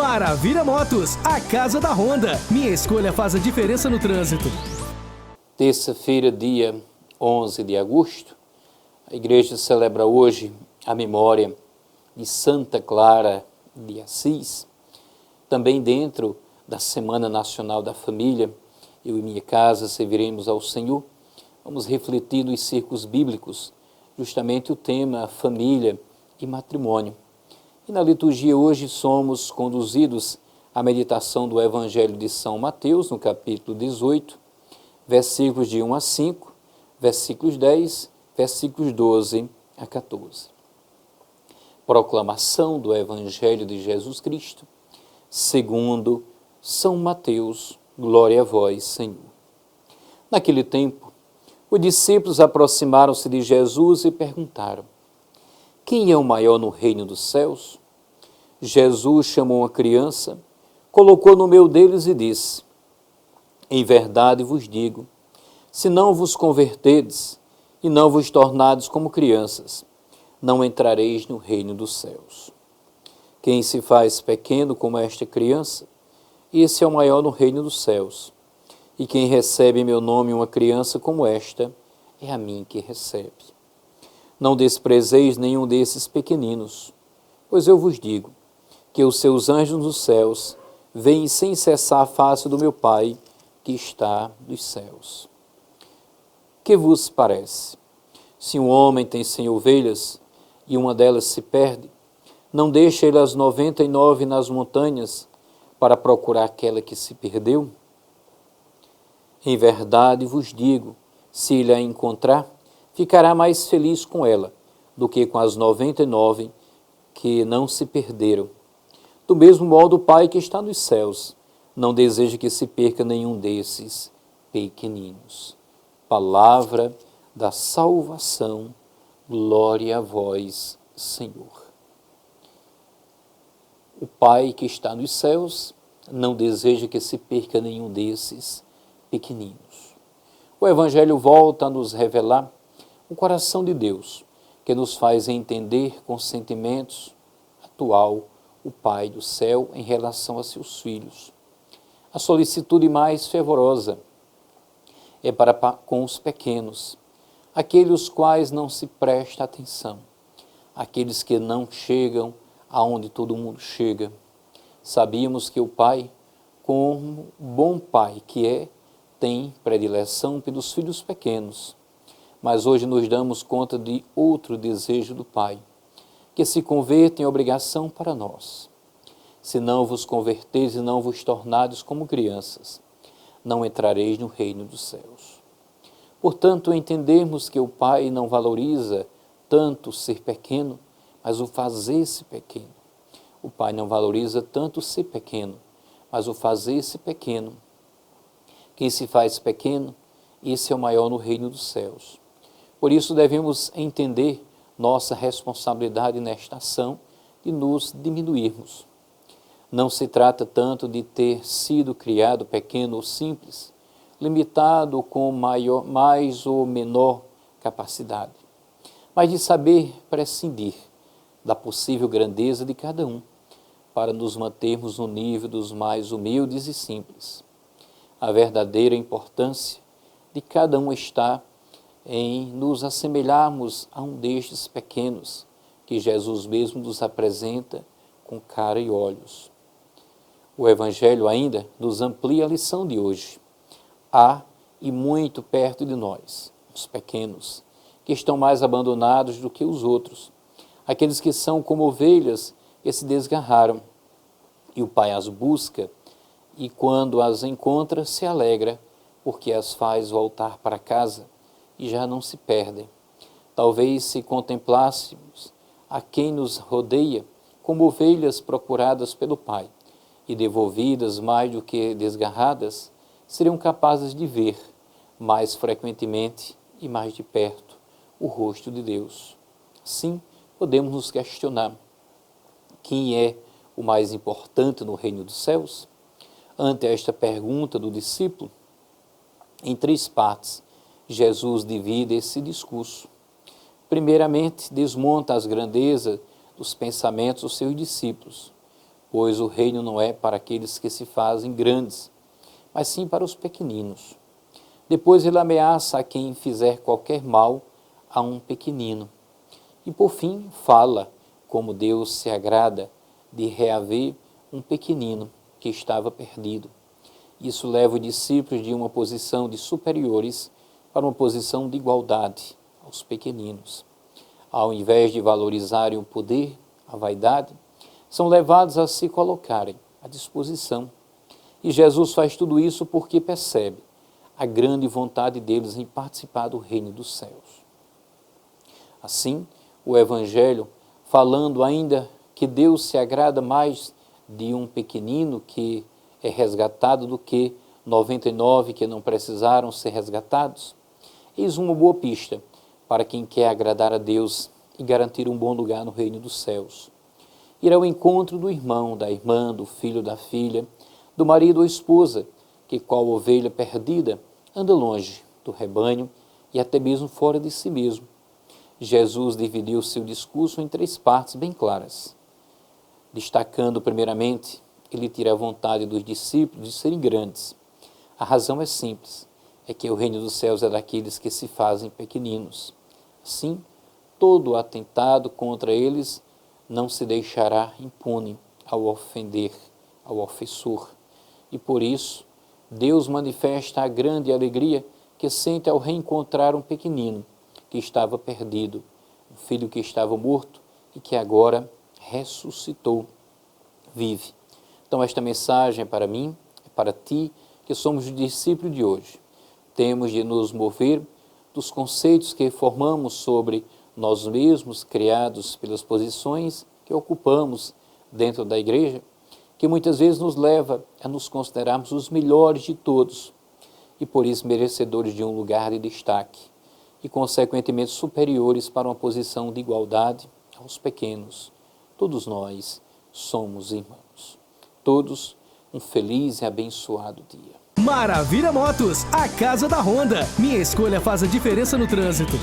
Maravilha Motos, a casa da Honda. Minha escolha faz a diferença no trânsito. Terça-feira, dia 11 de agosto, a igreja celebra hoje a memória de Santa Clara de Assis. Também dentro da Semana Nacional da Família, eu e minha casa serviremos ao Senhor. Vamos refletir nos círculos bíblicos, justamente o tema família e matrimônio. E na liturgia hoje somos conduzidos à meditação do Evangelho de São Mateus, no capítulo 18, versículos de 1 a 5, versículos 10, versículos 12 a 14. Proclamação do Evangelho de Jesus Cristo, segundo São Mateus. Glória a vós, Senhor. Naquele tempo, os discípulos aproximaram-se de Jesus e perguntaram: quem é o maior no reino dos céus? Jesus chamou uma criança, colocou no meio deles e disse: em verdade vos digo, se não vos converterdes e não vos tornardes como crianças, não entrareis no reino dos céus. Quem se faz pequeno como esta criança, esse é o maior no reino dos céus. E quem recebe em meu nome uma criança como esta, é a mim que recebe. Não desprezeis nenhum desses pequeninos, pois eu vos digo que os seus anjos nos céus veem sem cessar a face do meu Pai que está nos céus. Que vos parece? Se um homem tem 100 ovelhas e uma delas se perde, não deixa ele as 99 nas montanhas para procurar aquela que se perdeu? Em verdade vos digo, se ele a encontrar, ficará mais feliz com ela do que com as 99 que não se perderam. Do mesmo modo, o Pai que está nos céus não deseja que se perca nenhum desses pequeninos. Palavra da salvação, glória a vós, Senhor. O Pai que está nos céus não deseja que se perca nenhum desses pequeninos. O Evangelho volta a nos revelar o coração de Deus, que nos faz entender com sentimentos atual o Pai do céu em relação a seus filhos. A solicitude mais fervorosa é para com os pequenos, aqueles os quais não se presta atenção, aqueles que não chegam aonde todo mundo chega. Sabíamos que o Pai, como bom Pai que é, tem predileção pelos filhos pequenos. Mas hoje nos damos conta de outro desejo do Pai, que se converta em obrigação para nós. Se não vos converteis e não vos tornardes como crianças, não entrareis no reino dos céus. Portanto, entendermos que o Pai não valoriza tanto ser pequeno, mas o fazer-se pequeno. O Pai não valoriza tanto ser pequeno, mas o fazer-se pequeno. Quem se faz pequeno, esse é o maior no reino dos céus. Por isso devemos entender nossa responsabilidade nesta ação de nos diminuirmos. Não se trata tanto de ter sido criado pequeno ou simples, limitado com mais ou menor capacidade, mas de saber prescindir da possível grandeza de cada um, para nos mantermos no nível dos mais humildes e simples. A verdadeira importância de cada um está em nos assemelharmos a um destes pequenos que Jesus mesmo nos apresenta com cara e olhos. O Evangelho ainda nos amplia a lição de hoje. Há e muito perto de nós, os pequenos, que estão mais abandonados do que os outros, aqueles que são como ovelhas que se desgarraram, e o Pai as busca, e quando as encontra, se alegra, porque as faz voltar para casa e já não se perdem. Talvez se contemplássemos a quem nos rodeia como ovelhas procuradas pelo Pai e devolvidas mais do que desgarradas, seriam capazes de ver mais frequentemente e mais de perto o rosto de Deus. Sim, podemos nos questionar: quem é o mais importante no reino dos céus? Ante esta pergunta do discípulo, em 3 partes, Jesus divide esse discurso. Primeiramente, desmonta as grandezas dos pensamentos dos seus discípulos, pois o reino não é para aqueles que se fazem grandes, mas sim para os pequeninos. Depois ele ameaça a quem fizer qualquer mal a um pequenino. E por fim fala como Deus se agrada de reaver um pequenino que estava perdido. Isso leva os discípulos de uma posição de superiores para uma posição de igualdade aos pequeninos. Ao invés de valorizarem o poder, a vaidade, são levados a se colocarem à disposição. E Jesus faz tudo isso porque percebe a grande vontade deles em participar do reino dos céus. Assim, o Evangelho, falando ainda que Deus se agrada mais de um pequenino que é resgatado do que 99 que não precisaram ser resgatados, eis uma boa pista para quem quer agradar a Deus e garantir um bom lugar no reino dos céus. Ir ao encontro do irmão, da irmã, do filho, da filha, do marido ou esposa, que qual ovelha perdida anda longe do rebanho e até mesmo fora de si mesmo. Jesus dividiu seu discurso em 3 partes bem claras. Destacando primeiramente, ele tira a vontade dos discípulos de serem grandes. A razão é simples, é que o reino dos céus é daqueles que se fazem pequeninos. Assim, todo atentado contra eles não se deixará impune ao ofender, ao ofensor. E por isso, Deus manifesta a grande alegria que sente ao reencontrar um pequenino que estava perdido, um filho que estava morto e que agora ressuscitou, vive. Então esta mensagem é para mim, é para ti, que somos os discípulos de hoje. Temos de nos mover dos conceitos que formamos sobre nós mesmos, criados pelas posições que ocupamos dentro da igreja, que muitas vezes nos leva a nos considerarmos os melhores de todos e por isso merecedores de um lugar de destaque e consequentemente superiores para uma posição de igualdade aos pequenos. Todos nós somos irmãos. Todos um feliz e abençoado dia. Maravilha Motos, a casa da Honda. Minha escolha faz a diferença no trânsito.